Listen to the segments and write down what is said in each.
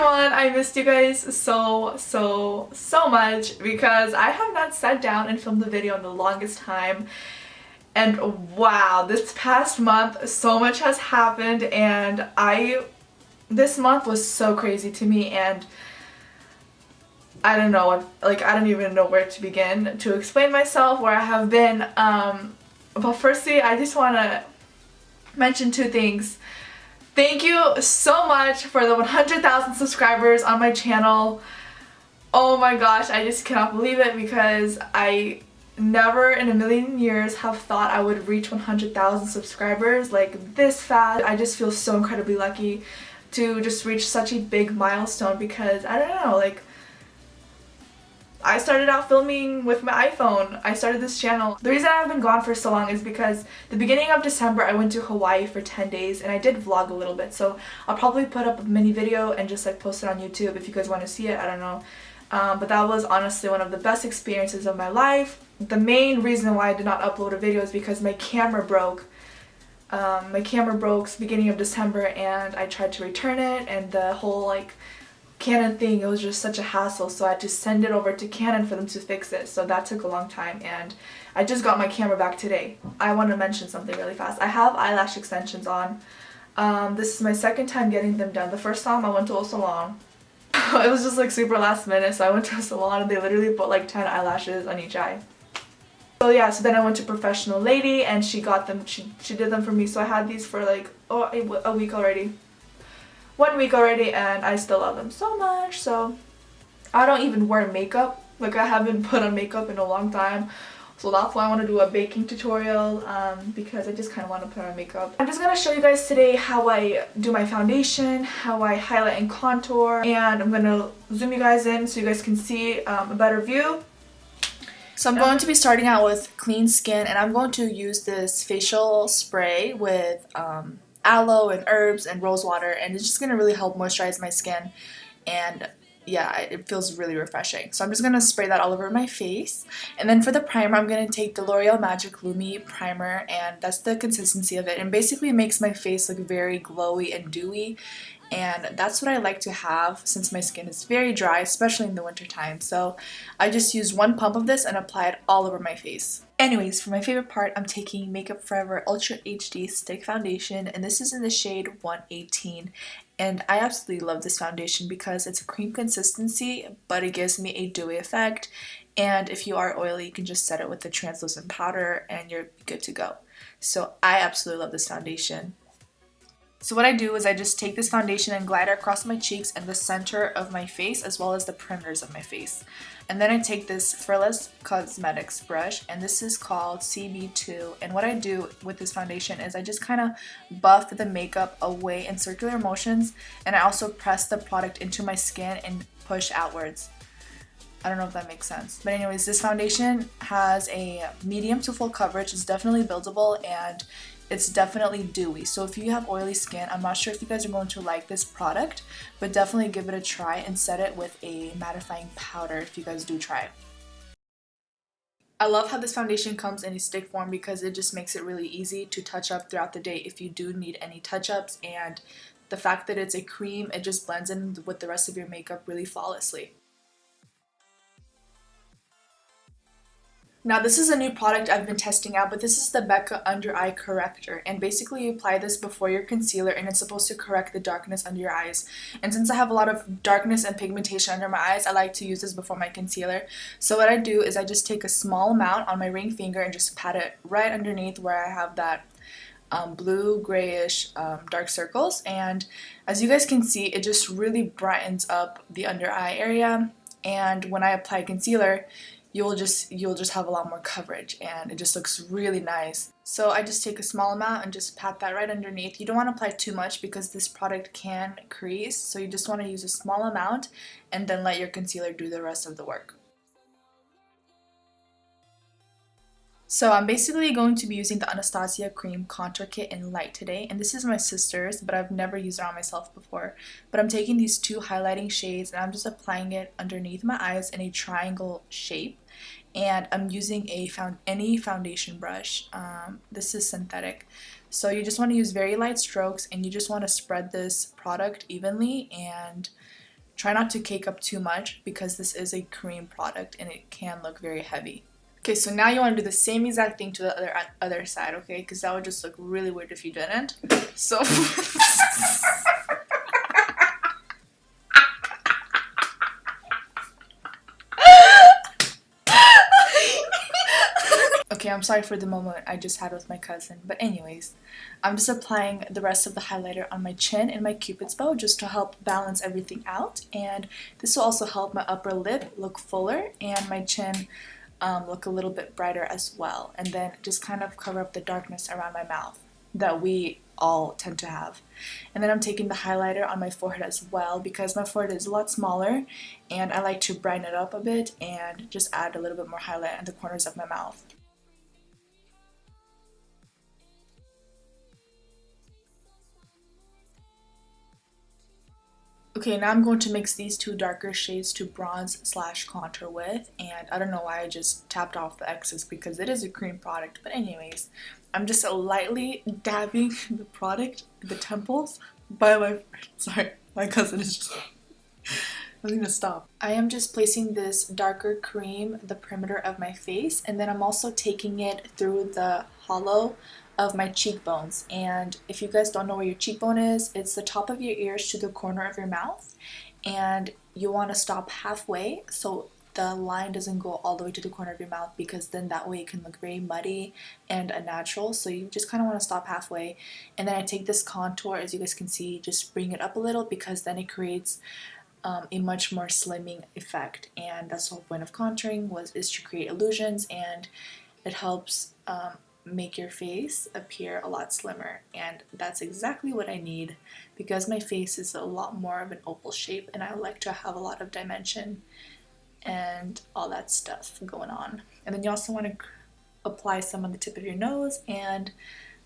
everyone! I missed you guys so much because I have not sat down and filmed a video in the longest time. And wow, this past month so much has happened, and this month was so crazy to me, and I don't know, I don't even know where to begin to explain myself, where I have been. But firstly, I just want to mention two things. Thank you so much for the 100,000 subscribers on my channel. Oh my gosh, I just cannot believe it because I never in a million years have thought I would reach 100,000 subscribers like this fast. I just feel so incredibly lucky to just reach such a big milestone because I don't know, like, I started out filming with my iPhone. I started this channel. The reason I've been gone for so long is because the beginning of December I went to Hawaii for 10 days and I did vlog a little bit, so I'll probably put up a mini video and just like post it on YouTube if you guys want to see it. I don't know. But that was honestly one of the best experiences of my life. The main reason why I did not upload a video is because my camera broke. My camera broke beginning of December and I tried to return it, and the whole like Canon thing, it was just such a hassle, so I had to send it over to Canon for them to fix it, so that took a long time, and I just got my camera back today. I want to mention something really fast. I have eyelash extensions on. This is my second time getting them done. The first time I went to a salon. It was just like super last minute, so I went to a salon and they literally put like 10 eyelashes on each eye. So yeah, so then I went to Professional Lady and she got them, she did them for me, so I had these for like a week already. 1 week already, and I still love them so much. So I don't even wear makeup, like I haven't put on makeup in a long time, so that's why I want to do a baking tutorial, because I just kind of want to put on makeup. I'm just going to show you guys today how I do my foundation, how I highlight and contour, and I'm going to zoom you guys in so you guys can see a better view. So I'm going to be starting out with clean skin, and I'm going to use this facial spray with aloe and herbs and rose water, and it's just going to really help moisturize my skin, and yeah, it feels really refreshing. So I'm just going to spray that all over my face, and then for the primer I'm going to take the L'Oreal Magic Lumi primer, and that's the consistency of it, and basically it makes my face look very glowy and dewy, and that's what I like to have since my skin is very dry, especially in the winter time. So I just used one pump of this and apply it all over my face. Anyways, for my favorite part, I'm taking Makeup Forever Ultra HD Stick Foundation, and this is in the shade 118. And I absolutely love this foundation because it's a cream consistency, but it gives me a dewy effect. And if you are oily, you can just set it with the translucent powder and you're good to go. So I absolutely love this foundation. So what I do is I just take this foundation and glide it across my cheeks and the center of my face, as well as the perimeters of my face. And then I take this Furless Cosmetics brush, and this is called CB2. And what I do with this foundation is I just kind of buff the makeup away in circular motions, and I also press the product into my skin and push outwards. I don't know if that makes sense. But anyways, this foundation has a medium to full coverage. It's definitely buildable, and it's definitely dewy. So if you have oily skin, I'm not sure if you guys are going to like this product, but definitely give it a try and set it with a mattifying powder if you guys do try it. I love how this foundation comes in a stick form because it just makes it really easy to touch up throughout the day if you do need any touch-ups, and the fact that it's a cream, it just blends in with the rest of your makeup really flawlessly. Now this is a new product I've been testing out, but this is the Becca Under Eye Corrector, and basically you apply this before your concealer and it's supposed to correct the darkness under your eyes. And since I have a lot of darkness and pigmentation under my eyes, I like to use this before my concealer. So what I do is I just take a small amount on my ring finger and just pat it right underneath where I have that blue grayish dark circles, and as you guys can see, it just really brightens up the under eye area, and when I apply concealer, you'll just have a lot more coverage and it just looks really nice. So I just take a small amount and just pat that right underneath. You don't want to apply too much because this product can crease, so you just want to use a small amount and then let your concealer do the rest of the work. So I'm basically going to be using the Anastasia Cream Contour Kit in Light today, and this is my sister's, but I've never used it on myself before. But I'm taking these two highlighting shades and I'm just applying it underneath my eyes in a triangle shape, and I'm using any foundation brush. This is synthetic, so you just want to use very light strokes and you just want to spread this product evenly and Try not to cake up too much because this is a cream product and it can look very heavy. Okay, so now you want to do the same exact thing to the other side, okay? Because that would just look really weird if you didn't. So... Okay, I'm sorry for the moment I just had with my cousin, but anyways, I'm just applying the rest of the highlighter on my chin and my cupid's bow just to help balance everything out, and this will also help my upper lip look fuller and my chin look a little bit brighter as well, and then just kind of cover up the darkness around my mouth that we all tend to have. And then I'm taking the highlighter on my forehead as well because my forehead is a lot smaller and I like to brighten it up a bit and just add a little bit more highlight at the corners of my mouth. Okay, now I'm going to mix these two darker shades to bronze / contour with, and I don't know why I just tapped off the excess because it is a cream product, but anyways, I'm just lightly dabbing the product, the temples, by my cousin is just, I'm gonna stop. I am just placing this darker cream the perimeter of my face, and then I'm also taking it through the hollow of my cheekbones. And if you guys don't know where your cheekbone is, it's the top of your ears to the corner of your mouth, and you want to stop halfway so the line doesn't go all the way to the corner of your mouth, because then that way it can look very muddy and unnatural. So you just kind of want to stop halfway, and then I take this contour, as you guys can see, just bring it up a little because then it creates a much more slimming effect, and that's the whole point of contouring is to create illusions, and it helps make your face appear a lot slimmer, and that's exactly what I need because my face is a lot more of an oval shape and I like to have a lot of dimension and all that stuff going on. And then you also want to apply some on the tip of your nose and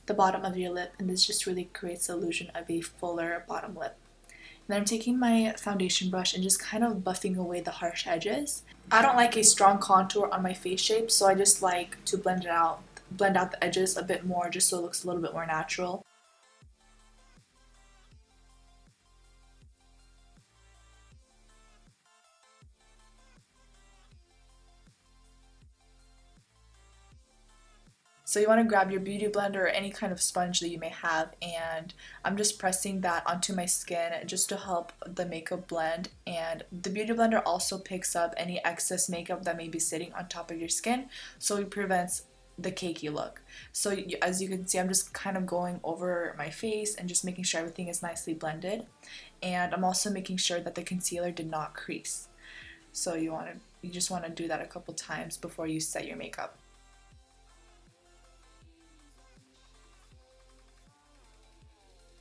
the bottom of your lip, and this just really creates the illusion of a fuller bottom lip. And then I'm taking my foundation brush and just kind of buffing away the harsh edges. I don't like a strong contour on my face shape, so I just like to blend out the edges a bit more just so it looks a little bit more natural. So you want to grab your beauty blender or any kind of sponge that you may have, and I'm just pressing that onto my skin just to help the makeup blend. And the beauty blender also picks up any excess makeup that may be sitting on top of your skin, so it prevents the cakey look. So as you can see, I'm just kind of going over my face and just making sure everything is nicely blended, and I'm also making sure that the concealer did not crease. So you just want to do that a couple times before you set your makeup.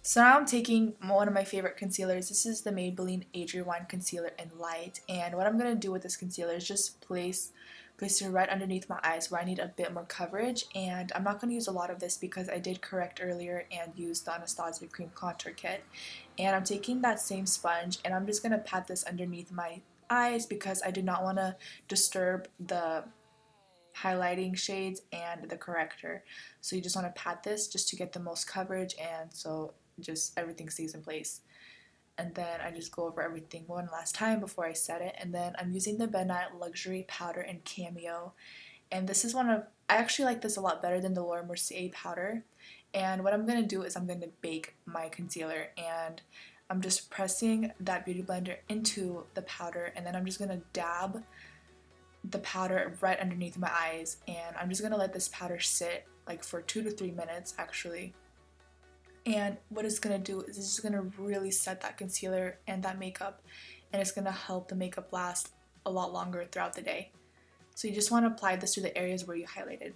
So now I'm taking one of my favorite concealers. This is the Maybelline Age Rewind Concealer in Light, and what I'm going to do with this concealer is just place it right underneath my eyes where I need a bit more coverage. And I'm not going to use a lot of this because I did correct earlier and use the Anastasia Cream Contour Kit. And I'm taking that same sponge and I'm just going to pat this underneath my eyes because I do not want to disturb the highlighting shades and the corrector. So you just want to pat this just to get the most coverage, and so just everything stays in place. And then I just go over everything one last time before I set it. And then I'm using the Midnight Luxury Powder in Cameo, and this is I actually like this a lot better than the Laura Mercier powder. And what I'm going to do is I'm going to bake my concealer, and I'm just pressing that beauty blender into the powder, and then I'm just going to dab the powder right underneath my eyes, and I'm just going to let this powder sit like for 2 to 3 minutes actually. And what it's going to do is it's just going to really set that concealer and that makeup, and it's going to help the makeup last a lot longer throughout the day. So you just want to apply this to the areas where you highlighted.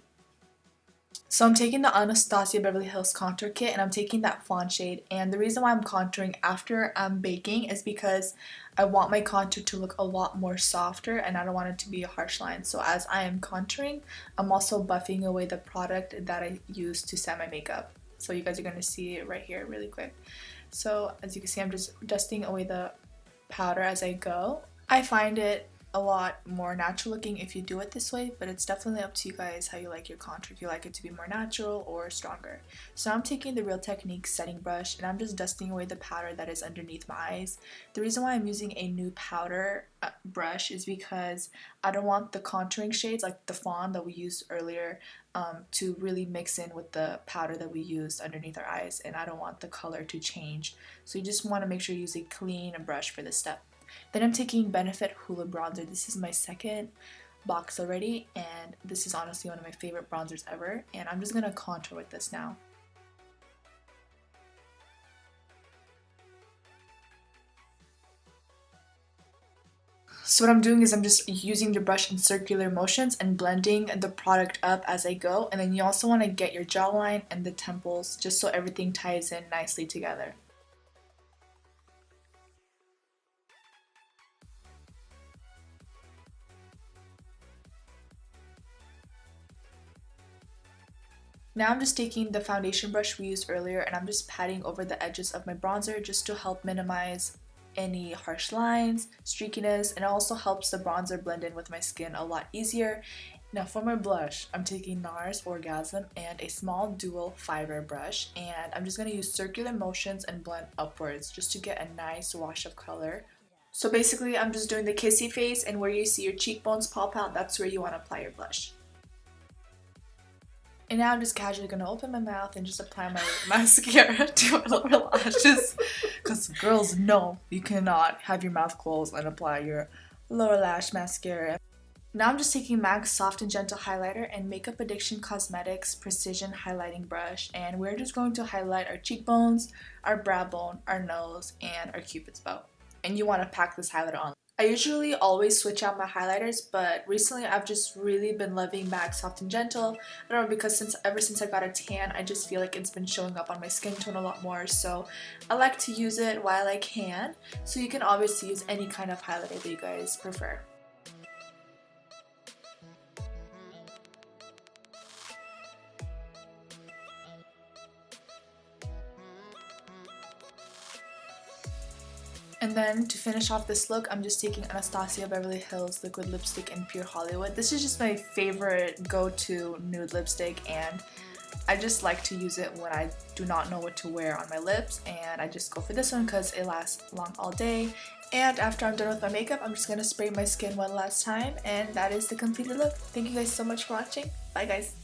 So I'm taking the Anastasia Beverly Hills Contour Kit, and I'm taking that fawn shade, and the reason why I'm contouring after I'm baking is because I want my contour to look a lot more softer and I don't want it to be a harsh line. So as I am contouring, I'm also buffing away the product that I use to set my makeup. So you guys are going to see it right here really quick. So as you can see, I'm just dusting away the powder as I go. I find it a lot more natural looking if you do it this way, but it's definitely up to you guys how you like your contour, if you like it to be more natural or stronger. So I'm taking the Real Technique setting brush and I'm just dusting away the powder that is underneath my eyes. The reason why I'm using a new powder brush is because I don't want the contouring shades like the fawn that we used earlier to really mix in with the powder that we used underneath our eyes, and I don't want the color to change. So you just want to make sure you use a clean brush for this step. Then I'm taking Benefit Hula bronzer. This is my second box already, and this is honestly one of my favorite bronzers ever, and I'm just going to contour with this now. So what I'm doing is I'm just using the brush in circular motions and blending the product up as I go, and then you also want to get your jawline and the temples just so everything ties in nicely together. Now I'm just taking the foundation brush we used earlier and I'm just patting over the edges of my bronzer just to help minimize any harsh lines, streakiness, and it also helps the bronzer blend in with my skin a lot easier. Now for my blush, I'm taking Nars Orgasm and a small dual fiber brush, and I'm just going to use circular motions and blend upwards just to get a nice wash of color. So basically I'm just doing the kissy face, and where you see your cheekbones pop out, that's where you want to apply your blush. And now I'm just casually going to open my mouth and just apply my mascara to my lower lashes. Because girls know you cannot have your mouth closed and apply your lower lash mascara. Now I'm just taking MAC's Soft and Gentle Highlighter and Makeup Addiction Cosmetics Precision Highlighting Brush. And we're just going to highlight our cheekbones, our brow bone, our nose, and our cupid's bow. And you want to pack this highlighter on. I usually always switch out my highlighters, but recently I've just really been loving MAC Soft and Gentle. I don't know, because ever since I got a tan, I just feel like it's been showing up on my skin tone a lot more, so I like to use it while I can. So you can obviously use any kind of highlighter that you guys prefer. And then to finish off this look, I'm just taking Anastasia Beverly Hills Liquid Lipstick in Pure Hollywood. This is just my favorite go-to nude lipstick, and I just like to use it when I do not know what to wear on my lips, and I just go for this one because it lasts long all day. And after I'm done with my makeup, I'm just going to spray my skin one last time, and that is the completed look. Thank you guys so much for watching. Bye guys!